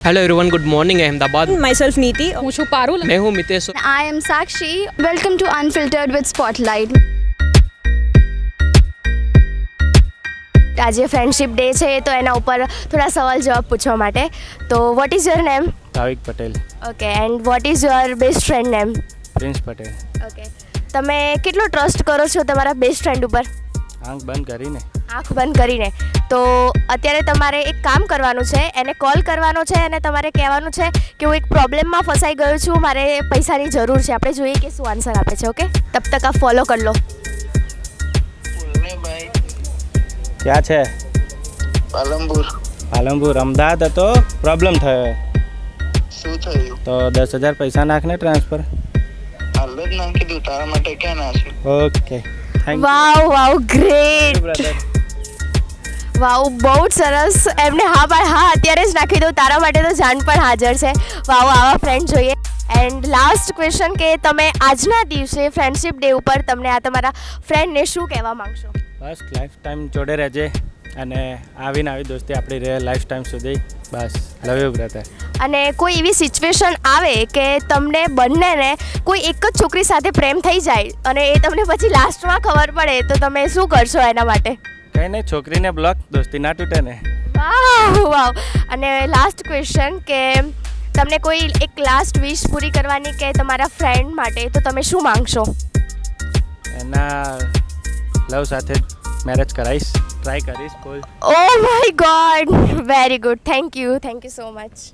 Hello everyone, good morning Ahmedabad. Myself Neeti. હું છું પારુલ. मैं हूँ Mitesh. I am Sakshi. Welcome to Unfiltered with Spotlight. આજે ફ્રેન્ડશિપ ડે છે તો એના ઉપર થોડા સવાલ જવાબ પૂછવા માટે. તો what is your name? Bhavik Patel. Okay, and what is your best friend name? Prince Patel. Okay, તમે કેટલો ટ્રસ્ટ કરો છો તમારા બેસ્ટ ફ્રેન્ડ ઉપર? આંખ બંધ કરીને. આંખ બંધ કરીને. તો અત્યારે તમારે એક કામ કરવાનું છે, એને કોલ કરવાનો છે અને તમારે કહેવાનું છે કે હું એક પ્રોબ્લેમમાં ફસાઈ ગયો છું, મારે પૈસાની જરૂર છે. આપણે જોઈએ કે શું આન્સર આપે છે. ઓકે, તબ તક આપ ફોલો કરી લો. ક્યાં છે? પાલનપુર. અમદાવાદ હતો, પ્રોબ્લેમ થયો. શું થયું? તો 10,000 પૈસા નાખને ટ્રાન્સફર. હાલ જ નાખી દઉં, તારા માટે ક્યાં નાખ્યું? ઓકે, થેન્ક વાવ ગ્રેટ. બ્રધર. વાવ, બહુ જ સરસ. એમને હા અત્યારે જ નાખી દઉં, તારા માટે તો જાન પણ હાજર છે. વાવ, આવા ફ્રેન્ડ જોઈએ. એન્ડ લાસ્ટ ક્વેશ્ચન કે તમે આજના દિવસે ફ્રેન્ડશિપ ડે ઉપર તમને આ તમારા ફ્રેન્ડને શું કહેવા માંગશો? બસ લાઈફ ટાઈમ જોડે રહેજે અને આવી દોસ્તી આપણી રહે લાઈફ ટાઈમ સુધી. બસ, લવ યુ બ્રધર. અને કોઈ એવી સિચ્યુએશન આવે કે તમને બંનેને કોઈ એક જ છોકરી સાથે પ્રેમ થઈ જાય અને એ તમને પછી લાસ્ટમાં ખબર પડે તો તમે શું કરશો એના માટે? કંઈ નહીં, છોકરીને બ્લોક, દોસ્તી ના તૂટે ને. વાવ. અને લાસ્ટ ક્વેશ્ચન કે તમને કોઈ એક લાસ્ટ વિશ પૂરી કરવાની કે તમારા ફ્રેન્ડ માટે, તો તમે શું માંગશો? એના લવ સાથે મેરેજ કરાવીશ, ટ્રાય કરીશ. બોલ. Oh my God, very good. Thank you so much.